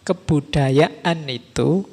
Kebudayaan itu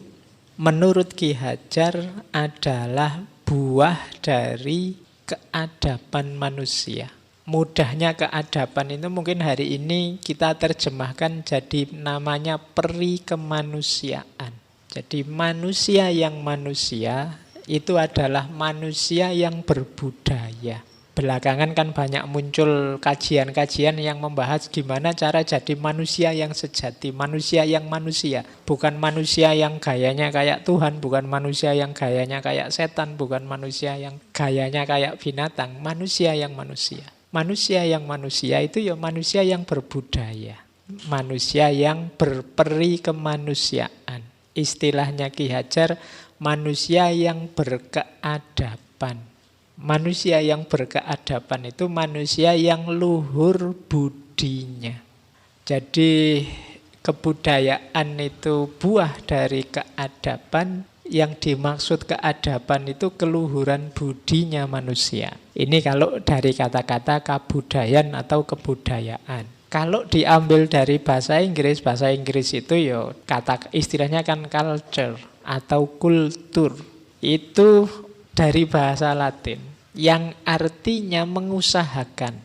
menurut Ki Hajar adalah buah dari keadaban manusia. Mudahnya keadaban itu mungkin hari ini kita terjemahkan jadi namanya peri kemanusiaan. Jadi manusia yang manusia itu adalah manusia yang berbudaya. Belakangan kan banyak muncul kajian-kajian yang membahas gimana cara jadi manusia yang sejati, manusia yang manusia. Bukan manusia yang gayanya kayak Tuhan, bukan manusia yang gayanya kayak setan, bukan manusia yang gayanya kayak binatang, manusia yang manusia. Manusia yang manusia itu ya manusia yang berbudaya, manusia yang berperi kemanusiaan. Istilahnya Ki Hajar, manusia yang berkeadaban. Manusia yang berkeadaban itu manusia yang luhur budinya. Jadi kebudayaan itu buah dari keadaban. Yang dimaksud keadaban itu keluhuran budinya manusia. Ini kalau dari kata-kata kabudayan atau kebudayaan. Kalau diambil dari bahasa Inggris itu ya kata istilahnya kan culture atau kultur. Itu dari bahasa Latin yang artinya mengusahakan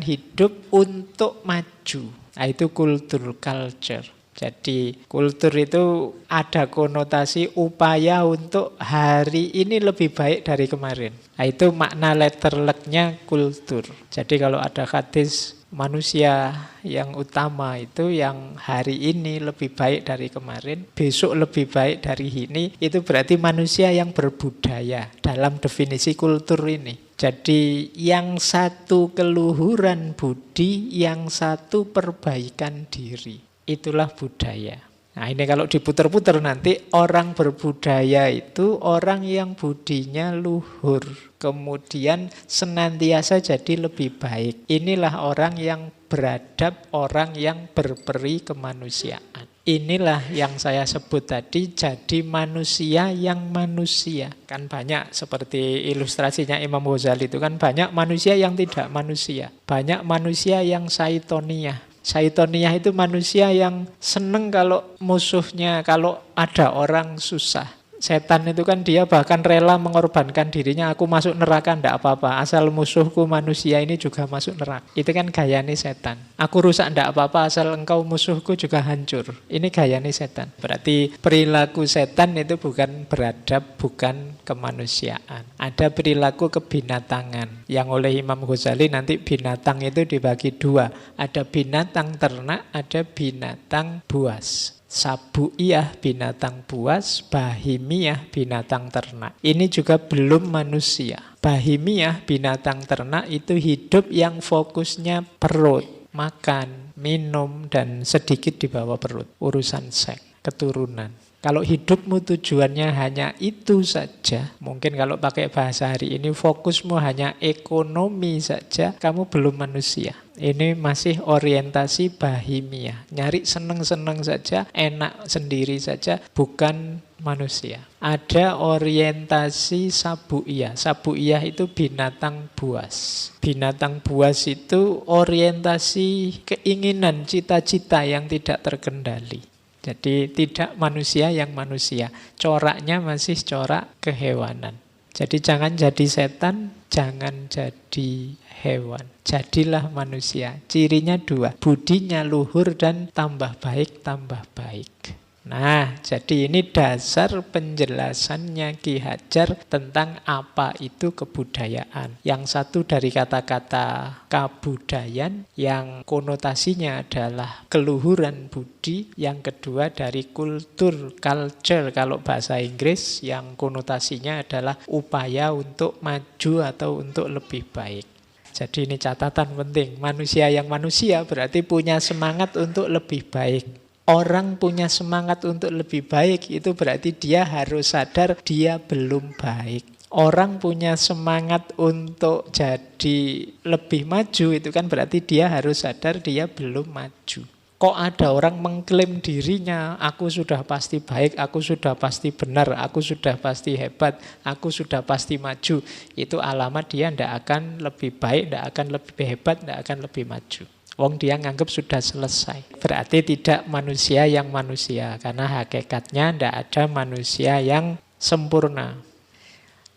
hidup untuk maju. Nah, itu kultur, culture. Jadi kultur itu ada konotasi upaya untuk hari ini lebih baik dari kemarin. Nah, itu makna letterleknya kultur. Jadi kalau ada hadis manusia yang utama itu yang hari ini lebih baik dari kemarin, besok lebih baik dari ini, itu berarti manusia yang berbudaya dalam definisi kultur ini. Jadi yang satu keluhuran budi, yang satu perbaikan diri. Itulah budaya. Nah ini kalau diputar-putar nanti orang berbudaya itu orang yang budinya luhur. Kemudian senantiasa jadi lebih baik. Inilah orang yang beradab, orang yang berperi kemanusiaan. Inilah yang saya sebut tadi jadi manusia yang manusia. Kan banyak seperti ilustrasinya Imam Ghazali itu kan banyak manusia yang tidak manusia. Banyak manusia yang saitonia. Saitonia itu manusia yang seneng kalau musuhnya, kalau ada orang susah. Setan itu kan dia bahkan rela mengorbankan dirinya, aku masuk neraka ndak apa-apa, asal musuhku manusia ini juga masuk neraka. Itu kan gayanya setan. Aku rusak ndak apa-apa, asal engkau musuhku juga hancur. Ini gayanya setan. Berarti perilaku setan itu bukan beradab, bukan kemanusiaan. Ada perilaku kebinatangan. Yang oleh Imam Ghazali nanti binatang itu dibagi dua. Ada binatang ternak, ada binatang buas. Sabuiyah binatang buas, bahimiyah binatang ternak. Ini juga belum manusia. Bahimiyah binatang ternak itu hidup yang fokusnya perut, makan, minum, dan sedikit di bawah perut. Urusan seks, keturunan. Kalau hidupmu tujuannya hanya itu saja, mungkin kalau pakai bahasa hari ini fokusmu hanya ekonomi saja, kamu belum manusia. Ini masih orientasi bahimiyah. Nyari seneng-seneng saja, enak sendiri saja, bukan manusia. Ada orientasi sabuiyah. Sabuiyah itu binatang buas. Binatang buas itu orientasi keinginan, cita-cita yang tidak terkendali. Jadi tidak manusia yang manusia. Coraknya masih corak kehewanan. Jadi jangan jadi setan, jangan jadi hewan. Jadilah manusia. Cirinya dua. Budinya luhur dan tambah baik, tambah baik. Nah, jadi ini dasar penjelasannya Ki Hajar tentang apa itu kebudayaan. Yang satu dari kata-kata kabudayan, yang konotasinya adalah keluhuran budi. Yang kedua dari kultur, culture, kalau bahasa Inggris, yang konotasinya adalah upaya untuk maju atau untuk lebih baik. Jadi ini catatan penting. Manusia yang manusia berarti punya semangat untuk lebih baik. Orang punya semangat untuk lebih baik itu berarti dia harus sadar dia belum baik. Orang punya semangat untuk jadi lebih maju itu kan berarti dia harus sadar dia belum maju. Kok ada orang mengklaim dirinya, aku sudah pasti baik, aku sudah pasti benar, aku sudah pasti hebat, aku sudah pasti maju. Itu alamat dia tidak akan lebih baik, tidak akan lebih hebat, tidak akan lebih maju. Wong dia nganggap sudah selesai. Berarti tidak manusia yang manusia. Karena hakikatnya tidak ada manusia yang sempurna.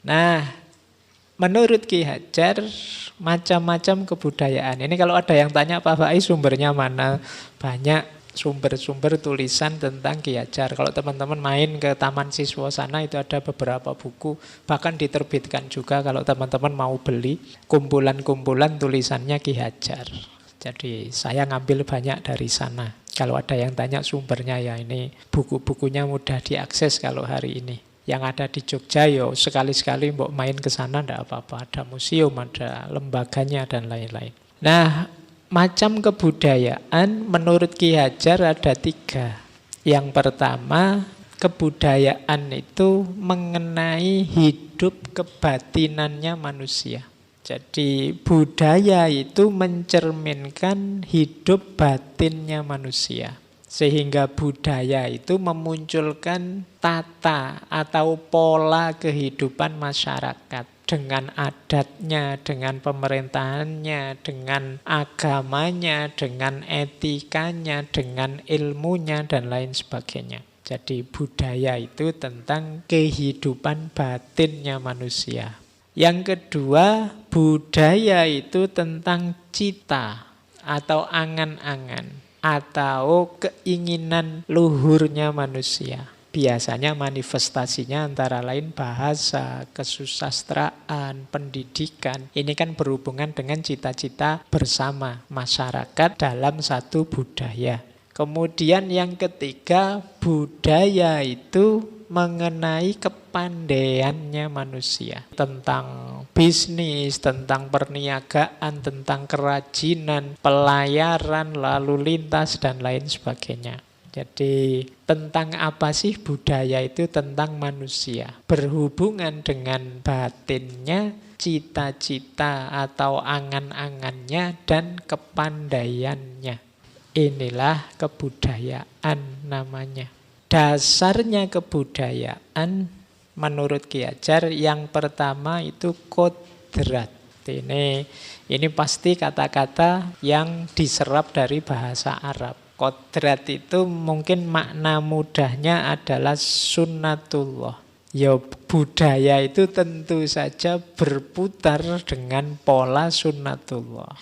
Nah, menurut Ki Hajar, macam-macam kebudayaan. Ini kalau ada yang tanya, Pak Faiz sumbernya mana? Banyak sumber-sumber tulisan tentang Ki Hajar. Kalau teman-teman main ke Taman Siswa sana itu ada beberapa buku, bahkan diterbitkan juga kalau teman-teman mau beli kumpulan-kumpulan tulisannya Ki Hajar. Jadi saya ngambil banyak dari sana. Kalau ada yang tanya sumbernya, ya ini buku-bukunya mudah diakses kalau hari ini. Yang ada di Jogja, yo sekali-sekali mbok main ke sana ndak apa-apa. Ada museum, ada lembaganya dan lain-lain. Nah, macam kebudayaan menurut Ki Hajar ada 3. Yang pertama, kebudayaan itu mengenai hidup kebatinannya manusia. Jadi budaya itu mencerminkan hidup batinnya manusia. Sehingga budaya itu memunculkan tata atau pola kehidupan masyarakat. Dengan adatnya, dengan pemerintahannya, dengan agamanya, dengan etikanya, dengan ilmunya, dan lain sebagainya. Jadi budaya itu tentang kehidupan batinnya manusia. Yang kedua, budaya itu tentang cita atau angan-angan atau keinginan luhurnya manusia. Biasanya manifestasinya antara lain bahasa, kesusastraan, pendidikan. Ini kan berhubungan dengan cita-cita bersama masyarakat dalam satu budaya. Kemudian yang ketiga, budaya itu mengenai kepandaiannya manusia. Tentang bisnis, tentang perniagaan, tentang kerajinan, pelayaran, lalu lintas, dan lain sebagainya. Jadi tentang apa sih budaya itu? Tentang manusia. Berhubungan dengan batinnya, cita-cita atau angan-angannya, dan kepandaiannya. Inilah kebudayaan namanya. Dasarnya kebudayaan menurut Ki Hajar yang pertama itu kodrat. Ini pasti kata-kata yang diserap dari bahasa Arab. Kodrat itu mungkin makna mudahnya adalah sunnatullah. Ya, budaya itu tentu saja berputar dengan pola sunnatullah.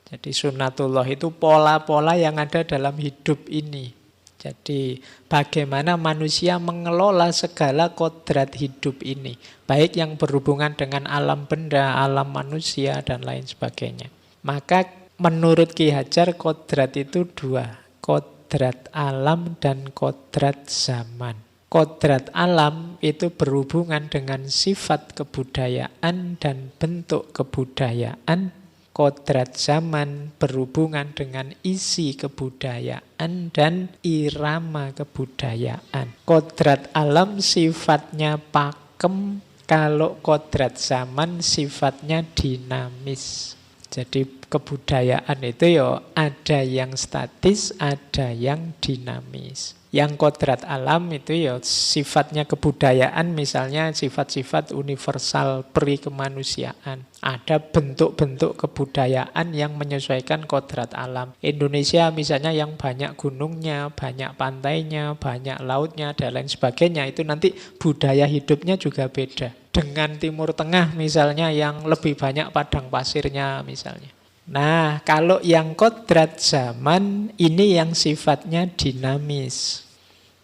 Jadi sunnatullah itu pola-pola yang ada dalam hidup ini. Jadi bagaimana manusia mengelola segala kodrat hidup ini. Baik yang berhubungan dengan alam benda, alam manusia, dan lain sebagainya. Maka menurut Ki Hajar kodrat itu 2. Kodrat alam dan kodrat zaman. Kodrat alam itu berhubungan dengan sifat kebudayaan dan bentuk kebudayaan. Kodrat zaman berhubungan dengan isi kebudayaan dan irama kebudayaan. Kodrat alam sifatnya pakem, kalau kodrat zaman sifatnya dinamis. Jadi kebudayaan itu ya ada yang statis, ada yang dinamis. Yang kodrat alam itu ya sifatnya kebudayaan, misalnya sifat-sifat universal peri kemanusiaan. Ada bentuk-bentuk kebudayaan yang menyesuaikan kodrat alam. Indonesia misalnya yang banyak gunungnya, banyak pantainya, banyak lautnya, dan lain sebagainya. Itu nanti budaya hidupnya juga beda. Dengan Timur Tengah misalnya yang lebih banyak padang pasirnya misalnya. Nah, kalau yang kodrat zaman ini yang sifatnya dinamis.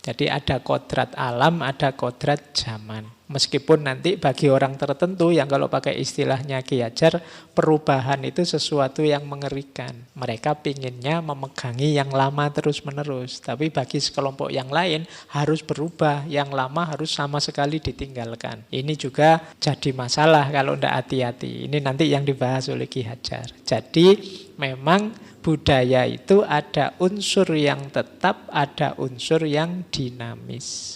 Jadi ada kodrat alam, ada kodrat zaman. Meskipun nanti bagi orang tertentu yang kalau pakai istilahnya Ki Hajar, perubahan itu sesuatu yang mengerikan. Mereka pinginnya memegangi yang lama terus-menerus. Tapi bagi sekelompok yang lain harus berubah, yang lama harus sama sekali ditinggalkan. Ini juga jadi masalah kalau tidak hati-hati. Ini nanti yang dibahas oleh Ki Hajar. Jadi memang budaya itu ada unsur yang tetap, ada unsur yang dinamis.